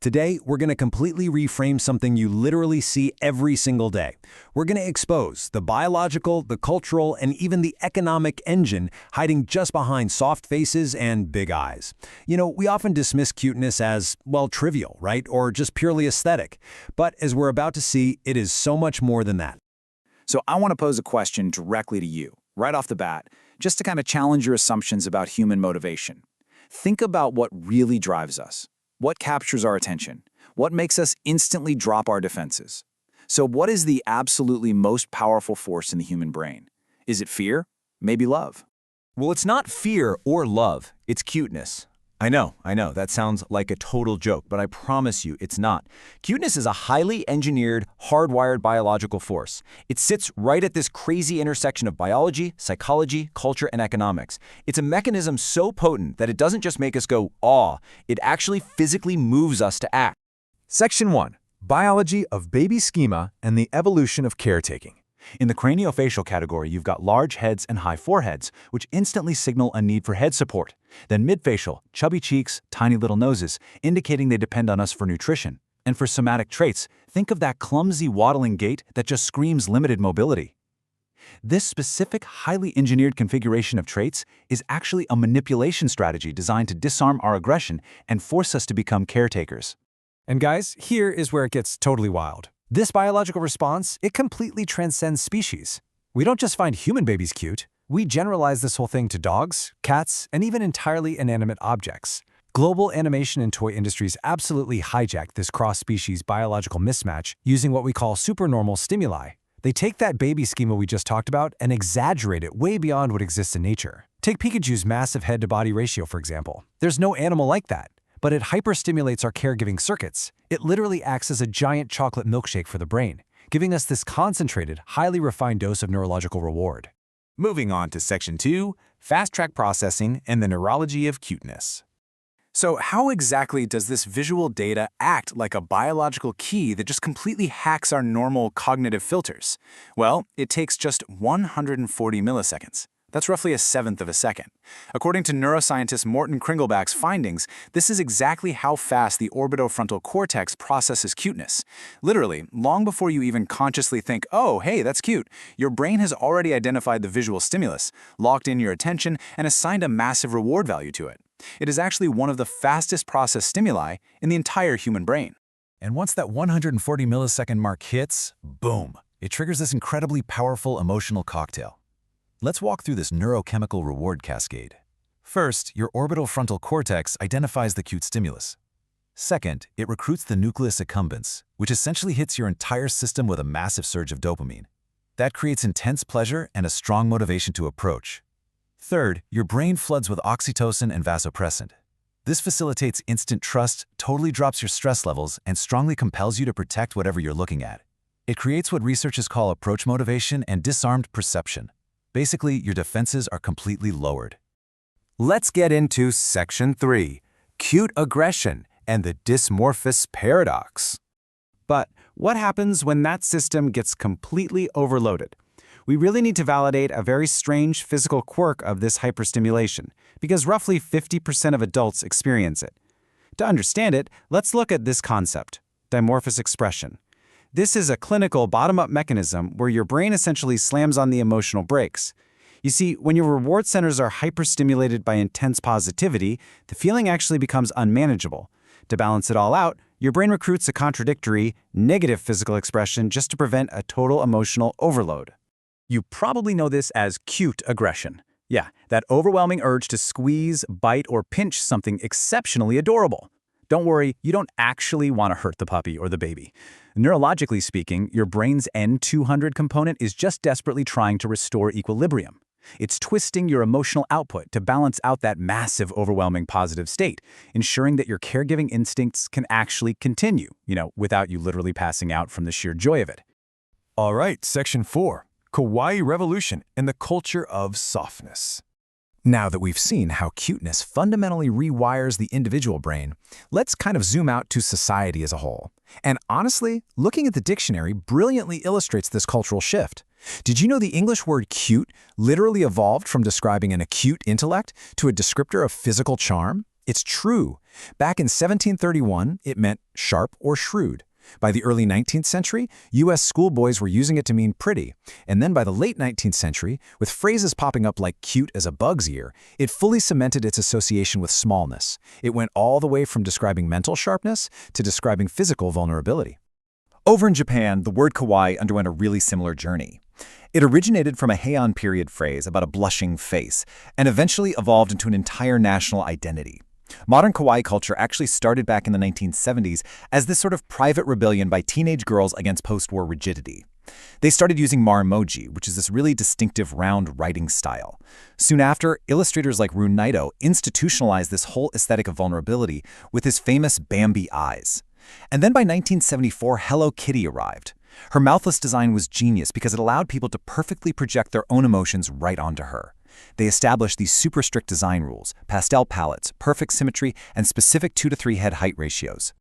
Today, we're going to completely reframe something you literally see every single day. We're going to expose the biological, the cultural, and even the economic engine hiding just behind soft faces and big eyes. You know, we often dismiss cuteness as, well, trivial, right? Or just purely aesthetic. But as we're about to see, it is so much more than that. So I want to pose a question directly to you, right off the bat, just to kind of challenge your assumptions about human motivation. Think about what really drives us. What captures our attention? What makes us instantly drop our defenses? So what is the absolutely most powerful force in the human brain? Is it fear? Maybe love? Well, it's not fear or love, it's cuteness. I know, that sounds like a total joke, but I promise you it's not. Cuteness is a highly engineered, hardwired biological force. It sits right at this crazy intersection of biology, psychology, culture, and economics. It's a mechanism so potent that it doesn't just make us go, aw, it actually physically moves us to act. Section 1. Biology of baby schema and the evolution of caretaking. In the craniofacial category, you've got large heads and high foreheads, which instantly signal a need for head support. Then midfacial, chubby cheeks, tiny little noses, indicating they depend on us for nutrition. And for somatic traits, think of that clumsy waddling gait that just screams limited mobility. This specific, highly engineered configuration of traits is actually a manipulation strategy designed to disarm our aggression and force us to become caretakers. And guys, here is where it gets totally wild. This biological response, it completely transcends species. We don't just find human babies cute, we generalize this whole thing to dogs, cats, and even entirely inanimate objects. Global animation and toy industries absolutely hijack this cross-species biological mismatch using what we call supernormal stimuli. They take that baby schema we just talked about and exaggerate it way beyond what exists in nature. Take Pikachu's massive head-to-body ratio, for example. There's no animal like that. But it hyperstimulates our caregiving circuits. It literally acts as a giant chocolate milkshake for the brain, giving us this concentrated, highly refined dose of neurological reward. Moving on to Section 2, Fast-Track Processing and the Neurology of Cuteness. So how exactly does this visual data act like a biological key that just completely hacks our normal cognitive filters? Well, it takes just 140 milliseconds. That's roughly a seventh of a second. According to neuroscientist Morton Kringleback's findings, this is exactly how fast the orbitofrontal cortex processes cuteness. Literally, long before you even consciously think, oh, hey, that's cute, your brain has already identified the visual stimulus, locked in your attention, and assigned a massive reward value to it. It is actually one of the fastest processed stimuli in the entire human brain. And once that 140 millisecond mark hits, boom, it triggers this incredibly powerful emotional cocktail. Let's walk through this neurochemical reward cascade. First, your orbitofrontal cortex identifies the cute stimulus. Second, it recruits the nucleus accumbens, which essentially hits your entire system with a massive surge of dopamine. That creates intense pleasure and a strong motivation to approach. Third, your brain floods with oxytocin and vasopressin. This facilitates instant trust, totally drops your stress levels, and strongly compels you to protect whatever you're looking at. It creates what researchers call approach motivation and disarmed perception. Basically, your defenses are completely lowered. Let's get into Section 3, Cute Aggression and the Dysmorphous Paradox. But what happens when that system gets completely overloaded? We really need to validate a very strange physical quirk of this hyperstimulation, because roughly 50% of adults experience it. To understand it, let's look at this concept, dimorphous expression. This is a clinical bottom-up mechanism where your brain essentially slams on the emotional brakes. You see, when your reward centers are hyperstimulated by intense positivity, the feeling actually becomes unmanageable. To balance it all out, your brain recruits a contradictory, negative physical expression just to prevent a total emotional overload. You probably know this as cute aggression. Yeah, that overwhelming urge to squeeze, bite, or pinch something exceptionally adorable. Don't worry, you don't actually want to hurt the puppy or the baby. Neurologically speaking, your brain's N200 component is just desperately trying to restore equilibrium. It's twisting your emotional output to balance out that massive, overwhelming positive state, ensuring that your caregiving instincts can actually continue, without you literally passing out from the sheer joy of it. All right, Section 4, Kawaii Revolution and the Culture of Softness. Now that we've seen how cuteness fundamentally rewires the individual brain, let's kind of zoom out to society as a whole. And honestly, looking at the dictionary brilliantly illustrates this cultural shift. Did you know the English word cute literally evolved from describing an acute intellect to a descriptor of physical charm? It's true. Back in 1731, it meant sharp or shrewd. By the early 19th century, U.S. schoolboys were using it to mean pretty. And then by the late 19th century, with phrases popping up like cute as a bug's ear, it fully cemented its association with smallness. It went all the way from describing mental sharpness to describing physical vulnerability. Over in Japan, the word kawaii underwent a really similar journey. It originated from a Heian period phrase about a blushing face, and eventually evolved into an entire national identity. Modern kawaii culture actually started back in the 1970s as this sort of private rebellion by teenage girls against post-war rigidity. They started using Marimoji, which is this really distinctive round writing style. Soon after, illustrators like Rune Naito institutionalized this whole aesthetic of vulnerability with his famous Bambi eyes. And then by 1974, Hello Kitty arrived. Her mouthless design was genius because it allowed people to perfectly project their own emotions right onto her. They established these super strict design rules, pastel palettes, perfect symmetry, and specific 2 to 3 head height ratios.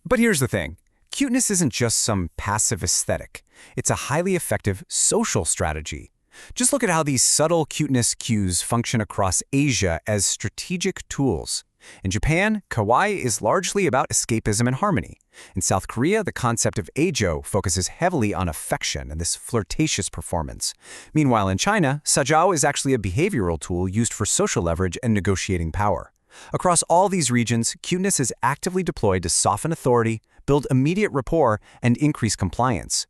But here's the thing. Cuteness isn't just some passive aesthetic. It's a highly effective social strategy. Just look at how these subtle cuteness cues function across Asia as strategic tools. In Japan, kawaii is largely about escapism and harmony. In South Korea, the concept of eijo focuses heavily on affection and this flirtatious performance. Meanwhile, in China, sajao is actually a behavioral tool used for social leverage and negotiating power. Across all these regions, cuteness is actively deployed to soften authority, build immediate rapport, and increase compliance.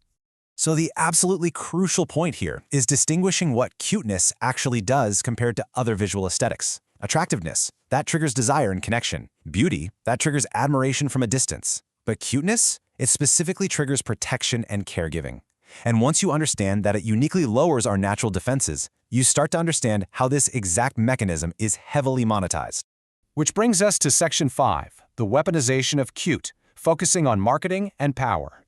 So the absolutely crucial point here is distinguishing what cuteness actually does compared to other visual aesthetics. Attractiveness, that triggers desire and connection. Beauty, that triggers admiration from a distance. But cuteness, it specifically triggers protection and caregiving. And once you understand that it uniquely lowers our natural defenses, you start to understand how this exact mechanism is heavily monetized. Which brings us to Section 5, the weaponization of cute, focusing on marketing and power.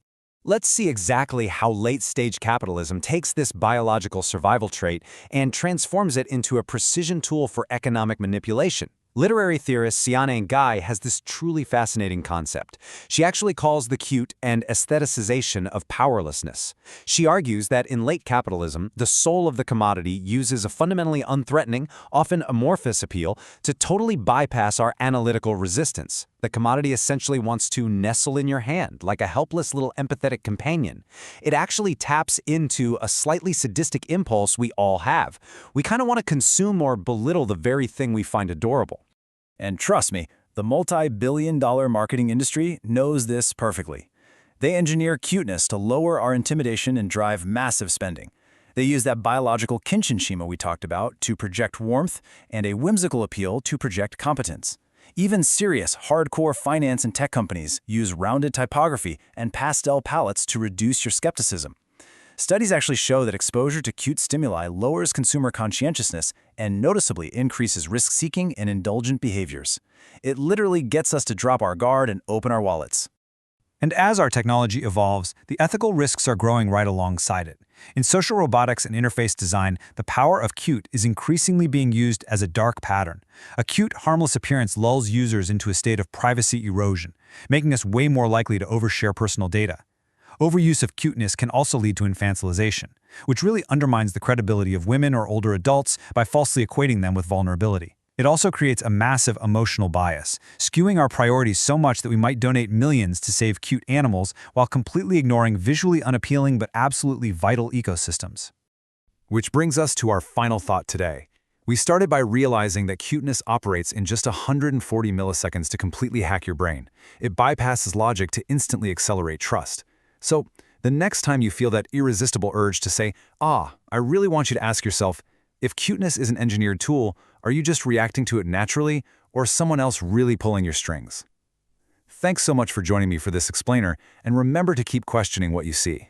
Let's see exactly how late-stage capitalism takes this biological survival trait and transforms it into a precision tool for economic manipulation. Literary theorist Siane Guy has this truly fascinating concept. She actually calls the cute an aestheticization of powerlessness. She argues that in late capitalism, the soul of the commodity uses a fundamentally unthreatening, often amorphous appeal to totally bypass our analytical resistance. The commodity essentially wants to nestle in your hand like a helpless little empathetic companion. It actually taps into a slightly sadistic impulse we all have. We kind of want to consume or belittle the very thing we find adorable. And trust me, the multi-billion-dollar marketing industry knows this perfectly. They engineer cuteness to lower our intimidation and drive massive spending. They use that biological Kindchenschema we talked about to project warmth and a whimsical appeal to project competence. Even serious, hardcore finance and tech companies use rounded typography and pastel palettes to reduce your skepticism. Studies actually show that exposure to cute stimuli lowers consumer conscientiousness and noticeably increases risk-seeking and indulgent behaviors. It literally gets us to drop our guard and open our wallets. And as our technology evolves, the ethical risks are growing right alongside it. In social robotics and interface design, the power of cute is increasingly being used as a dark pattern. A cute, harmless appearance lulls users into a state of privacy erosion, making us way more likely to overshare personal data. Overuse of cuteness can also lead to infantilization, which really undermines the credibility of women or older adults by falsely equating them with vulnerability. It also creates a massive emotional bias, skewing our priorities so much that we might donate millions to save cute animals while completely ignoring visually unappealing but absolutely vital ecosystems. Which brings us to our final thought today. We started by realizing that cuteness operates in just 140 milliseconds to completely hack your brain. It bypasses logic to instantly accelerate trust. So, the next time you feel that irresistible urge to say, I really want you to ask yourself, if cuteness is an engineered tool, are you just reacting to it naturally, or is someone else really pulling your strings? Thanks so much for joining me for this explainer, and remember to keep questioning what you see.